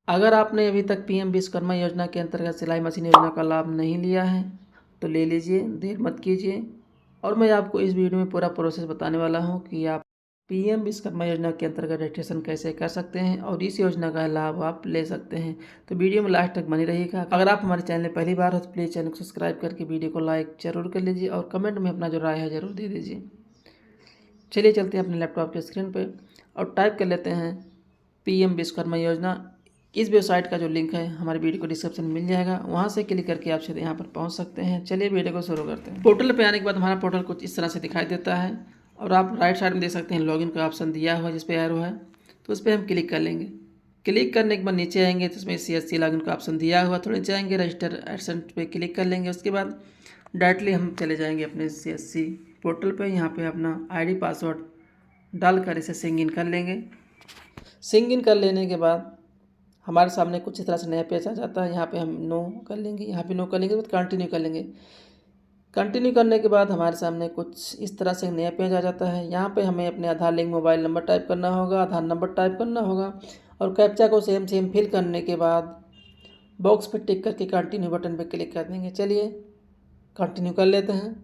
अगर आपने अभी तक पीएम विश्वकर्मा योजना के अंतर्गत सिलाई मशीन योजना का लाभ नहीं लिया है तो ले लीजिए, देर मत कीजिए। और मैं आपको इस वीडियो में पूरा प्रोसेस बताने वाला हूं कि आप पीएम विश्वकर्मा योजना के अंतर्गत रजिस्ट्रेशन कैसे कर सकते हैं और इस योजना का लाभ आप ले सकते हैं। तो वीडियो में लास्ट तक बनी रहिएगा। अगर आप हमारे चैनल में पहली बार हो तो प्लीज़ चैनल को सब्सक्राइब करके वीडियो को लाइक जरूर कर लीजिए और कमेंट में अपना जो राय है ज़रूर दे दीजिए। चलिए चलते हैं अपने लैपटॉप के स्क्रीन पर और टाइप कर लेते हैं पीएम विश्वकर्मा योजना। इस वेबसाइट का जो लिंक है हमारे वीडियो को डिस्क्रिप्शन में मिल जाएगा, वहाँ से क्लिक करके आप सीधे यहाँ पर पहुँच सकते हैं। चलिए वीडियो को शुरू करते हैं। पोर्टल पे आने के बाद हमारा पोर्टल कुछ इस तरह से दिखाई देता है और आप राइट साइड में देख सकते हैं लॉगिन का ऑप्शन दिया हुआ है जिस पर एरो है, तो उस पर हम क्लिक कर लेंगे। क्लिक करने के बाद नीचे आएंगे तो उसमें CSC लॉगिन का ऑप्शन दिया हुआ, थोड़े नीचे आएंगे रजिस्टर एडसेंट पे क्लिक कर लेंगे। उसके बाद डायरेक्टली हम चले जाएंगे अपने CSC पोर्टल पे। यहाँ पे अपना ID पासवर्ड डालकर इसे सिंग इन कर लेंगे। सिंग इन कर लेने के बाद हमारे सामने कुछ इस तरह से नया पेज आ जाता है। यहाँ पे हम नो कर लेंगे, यहाँ पे नो कर लेंगे, तो कंटिन्यू कर लेंगे। कंटिन्यू करने के बाद हमारे सामने कुछ इस तरह से नया पेज आ जाता है। यहाँ पे हमें अपने आधार लिंक मोबाइल नंबर टाइप करना होगा, आधार नंबर टाइप करना होगा और कैप्चा को सेम सेम फिल करने के बाद बॉक्स पे टिक करके कंटिन्यू बटन पे क्लिक कर देंगे। चलिए कंटिन्यू कर लेते हैं।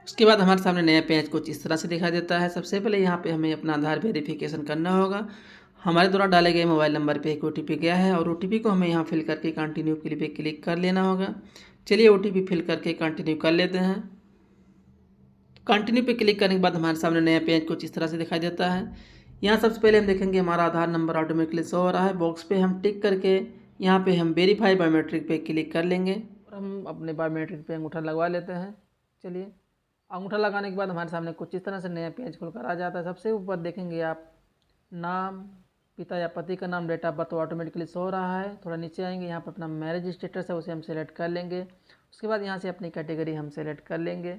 उसके बाद हमारे सामने नया पेज कुछ इस तरह से दिखाई देता है। सबसे पहले यहाँ पे हमें अपना आधार वेरिफिकेशन करना होगा। हमारे द्वारा डाले गए मोबाइल नंबर पे एक OTP गया है और OTP को हमें यहाँ फिल करके कंटिन्यू के लिए क्लिक कर लेना होगा। चलिए OTP फिल करके कंटिन्यू कर लेते हैं। कंटिन्यू पे क्लिक करने के बाद हमारे सामने नया पेज कुछ इस तरह से दिखाई देता है। यहाँ सबसे पहले हम देखेंगे हमारा आधार नंबर ऑटोमेटिकली शो हो रहा है। बॉक्स पे हम टिक करके यहाँ पे हम वेरीफाई बायोमेट्रिक पे क्लिक कर लेंगे और हम अपने बायोमेट्रिक पे अंगूठा लगवा लेते हैं। चलिए अंगूठा लगाने के बाद हमारे सामने कुछ इस तरह से नया पेज खुलकर आ जाता है। सबसे ऊपर देखेंगे आप नाम, पिता या पति का नाम, date of birth automatically show हो रहा है। थोड़ा नीचे आएंगे, यहाँ पर अपना मैरिज स्टेटस है उसे हम सेलेक्ट कर लेंगे। उसके बाद यहाँ से अपनी कैटेगरी हम सेलेक्ट कर लेंगे।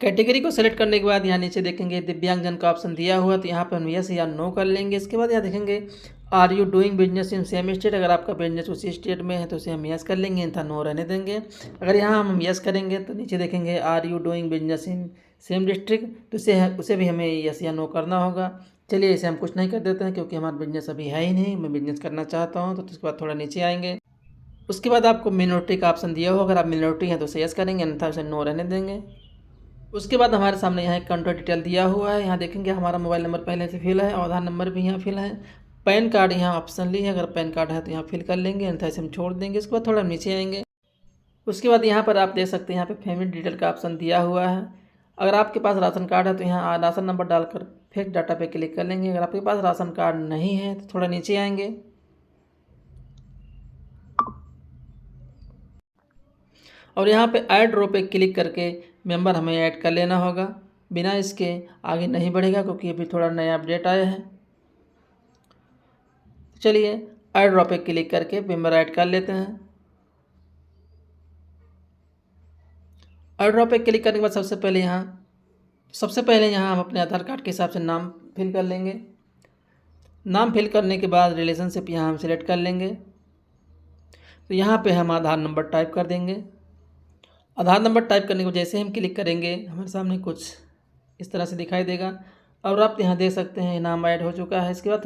कैटेगरी को सेलेक्ट करने के बाद यहाँ नीचे देखेंगे दिव्यांगजन का ऑप्शन दिया हुआ, तो यहाँ पर हम यस या नो कर लेंगे। इसके बाद यहाँ देखेंगे are you doing business in same state, अगर आपका बिजनेस उसी स्टेट में है तो उसे हम यस कर लेंगे, अन्यथा नो रहने देंगे। अगर यहाँ हम यस करेंगे तो नीचे देखेंगे are you doing business in same district, तो उसे भी हमें यस या नो करना होगा। चलिए इसे हम कुछ नहीं कर देते हैं क्योंकि हमारा बिजनेस अभी है ही नहीं, मैं बिजनेस करना चाहता हूँ। तो उसके बाद थोड़ा नीचे आएंगे। उसके बाद आपको मिनोरिटी का ऑप्शन दिया होगा, अगर आप मिनोरिटी हैं तो उसे यस करेंगे, अन्यथा उसे नो रहने देंगे। उसके बाद हमारे सामने यहाँ एक कंट्री डिटेल दिया हुआ है। यहाँ देखेंगे हमारा मोबाइल नंबर पहले से फिल है, आधार नंबर भी यहाँ फिल है, पैन कार्ड यहाँ ऑप्शनली है, अगर पैन कार्ड है तो यहाँ फिल कर लेंगे, अन्यथा इसे हम छोड़ देंगे। उसके बाद थोड़ा नीचे आएंगे। उसके बाद यहाँ पर आप देख सकते हैं यहाँ पे फैमिली डिटेल का ऑप्शन दिया हुआ है। अगर आपके पास राशन कार्ड है तो यहाँ राशन नंबर डालकर फिक्स डाटा पे क्लिक कर लेंगे। अगर आपके पास राशन कार्ड नहीं है तो थोड़ा नीचे आएंगे और यहाँ पे ऐड रो पे क्लिक करके मेंबर हमें ऐड कर लेना होगा। बिना इसके आगे नहीं बढ़ेगा क्योंकि अभी थोड़ा नया अपडेट आया है। चलिए ऐड रो पे क्लिक करके मेंबर ऐड कर लेते हैं। ऐड रो पे क्लिक करने के बाद सबसे पहले यहाँ हम अपने आधार कार्ड के हिसाब से नाम फिल कर लेंगे। नाम फिल करने के बाद रिलेशनशिप यहाँ हम सिलेक्ट कर लेंगे। तो यहाँ पे हम आधार नंबर टाइप कर देंगे। आधार नंबर टाइप करने को जैसे हम क्लिक करेंगे हमारे सामने कुछ इस तरह से दिखाई देगा और आप यहाँ देख सकते हैं नाम ऐड हो चुका है। इसके बाद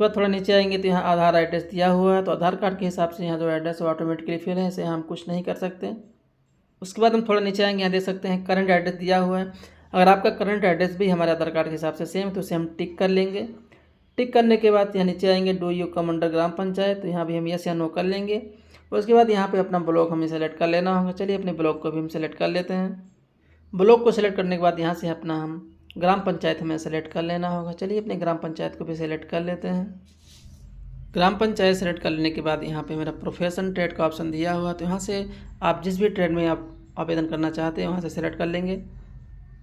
थोड़ा नीचे आएंगे तो यहाँ आधार एड्रेस दिया हुआ है, तो आधार कार्ड के हिसाब से यहाँ जो एड्रेस है ऑटोमेटिकली फिल है, इसे हम कुछ नहीं कर सकते। उसके बाद हम थोड़ा नीचे आएंगे, यहाँ देख सकते हैं करंट एड्रेस दिया हुआ है। अगर आपका करंट एड्रेस भी हमारे आधार कार्ड के हिसाब से सेम है तो उसे हम टिक कर लेंगे। टिक करने के बाद यहाँ नीचे आएंगे डू यू कम अंडर ग्राम पंचायत, तो यहाँ भी हम यस या नो कर लेंगे। उसके बाद यहाँ पे अपना ब्लॉक हमें सेलेक्ट कर लेना होगा। चलिए अपने ब्लॉक को भी हम सेलेक्ट कर लेते हैं। ब्लॉक को सेलेक्ट करने के बाद यहाँ से अपना हम ग्राम पंचायत हमें सेलेक्ट कर लेना होगा। चलिए अपने ग्राम पंचायत को भी सेलेक्ट कर लेते हैं। ग्राम पंचायत सेलेक्ट कर लेने के बाद यहाँ पे मेरा प्रोफेशन ट्रेड का ऑप्शन दिया हुआ, तो यहाँ से आप जिस भी ट्रेड में आप आवेदन करना चाहते हैं वहाँ से सेलेक्ट कर लेंगे।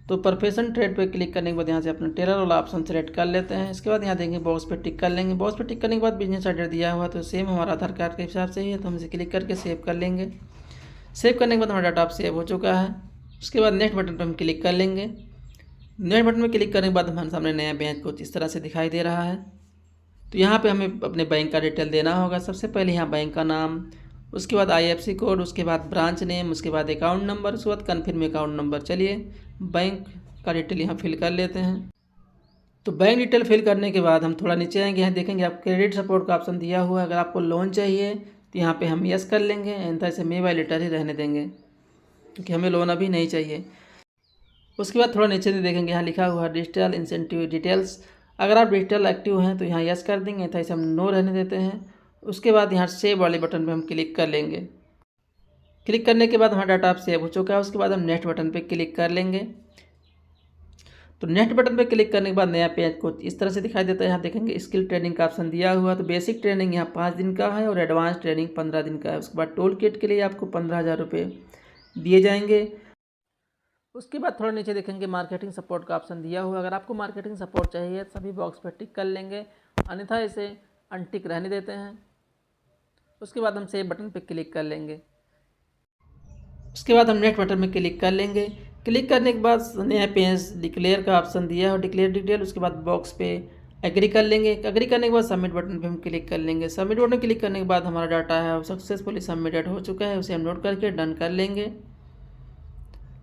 तो प्रोफेशन ट्रेड पे क्लिक करने के बाद यहाँ से अपना टेलर वाला ऑप्शन सेलेक्ट कर लेते हैं। इसके बाद यहाँ देंगे बॉक्स पे टिक कर लेंगे। बॉक्स पे टिक करने के बाद बिजनेस एड्रेस दिया हुआ तो सेम हमारा आधार कार्ड के हिसाब से ही है, तो हम इसे क्लिक करके सेव कर लेंगे। सेव करने के बाद हमारा डाटा सेव हो चुका है। उसके बाद नेक्स्ट बटन पर हम क्लिक कर लेंगे। नेक्स्ट बटन में क्लिक करने के बाद हमारे सामने नया पेज कुछ इस तरह से दिखाई दे रहा है। तो यहाँ पे हमें अपने बैंक का डिटेल देना होगा। सबसे पहले यहाँ बैंक का नाम, उसके बाद IFSC कोड, उसके बाद ब्रांच नेम, उसके बाद अकाउंट नंबर, उसके बाद कन्फर्म अकाउंट नंबर। चलिए बैंक का डिटेल यहाँ फिल कर लेते हैं। तो बैंक डिटेल फिल करने के बाद हम थोड़ा नीचे आएंगे, यहाँ देखेंगे आप क्रेडिट सपोर्ट का ऑप्शन दिया हुआ है। अगर आपको लोन चाहिए तो यहाँ पे हम यस कर लेंगे, अन्यथा इसे मे बाय लेटर ही रहने देंगे क्योंकि हमें लोन अभी नहीं चाहिए। उसके बाद थोड़ा नीचे देखेंगे, यहाँ लिखा हुआ है डिजिटल इंसेंटिव डिटेल्स। अगर आप डिजिटल एक्टिव हैं तो यहाँ यस कर देंगे, अन्यथा इसे हम नो रहने देते हैं। उसके बाद यहाँ सेव वाले बटन पर हम क्लिक कर लेंगे। क्लिक करने के बाद हमारा डाटा आप सेव हो चुका है। उसके बाद हम नेक्स्ट बटन पर क्लिक कर लेंगे। तो नेक्स्ट बटन पर क्लिक करने के बाद नया पेज को इस तरह से दिखाई देता है। यहाँ देखेंगे स्किल ट्रेनिंग का ऑप्शन दिया हुआ है। तो बेसिक ट्रेनिंग यहाँ 5 दिन का है और एडवांस ट्रेनिंग 15 दिन का है। उसके बाद टोल किट के लिए आपको 15,000 रुपये दिए जाएंगे। उसके बाद थोड़ा नीचे देखेंगे मार्केटिंग सपोर्ट का ऑप्शन दिया हुआ है। अगर आपको मार्केटिंग सपोर्ट चाहिए सभी बॉक्स पर टिक कर लेंगे, अन्यथा इसे अनटिक रहने देते हैं। उसके बाद हम सेव बटन पर क्लिक कर लेंगे। उसके बाद हम नेक्स्ट बटन में क्लिक कर लेंगे। क्लिक करने के बाद नया पेज डिक्लेयर का ऑप्शन दिया है, डिक्लेयर डिटेल। उसके बाद बॉक्स पे एग्री कर लेंगे। एग्री करने के बाद सबमिट बटन पे हम क्लिक कर लेंगे। सबमिट बटन क्लिक करने के बाद हमारा डाटा है सक्सेसफुली सबमिटेड हो चुका है, उसे हम नोट करके डन कर लेंगे।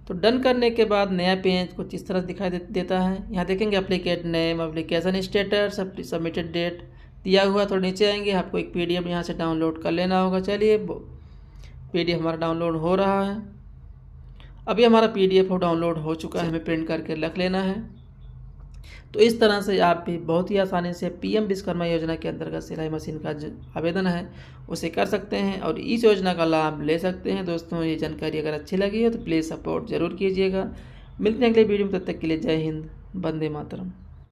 तो डन करने के बाद नया पेज कुछ इस तरह दिखाई देता है। यहाँ देखेंगे applicant name, application status, submitted date दिया हुआ। थोड़ा नीचे आएंगे, आपको एक PDF यहाँ से डाउनलोड कर लेना होगा। चलिए PDF हमारा डाउनलोड हो रहा है। अभी हमारा PDF डाउनलोड हो चुका है, हमें प्रिंट करके रख लेना है। तो इस तरह से आप भी बहुत ही आसानी से PM विश्वकर्मा योजना के अंतर्गत सिलाई मशीन का जो आवेदन है उसे कर सकते हैं और इस योजना का लाभ ले सकते हैं। दोस्तों ये जानकारी अगर अच्छी लगी हो तो प्लीज़ सपोर्ट ज़रूर कीजिएगा। मिलते हैं अगले वीडियो में, तब तक के लिए जय हिंद, वंदे मातरम।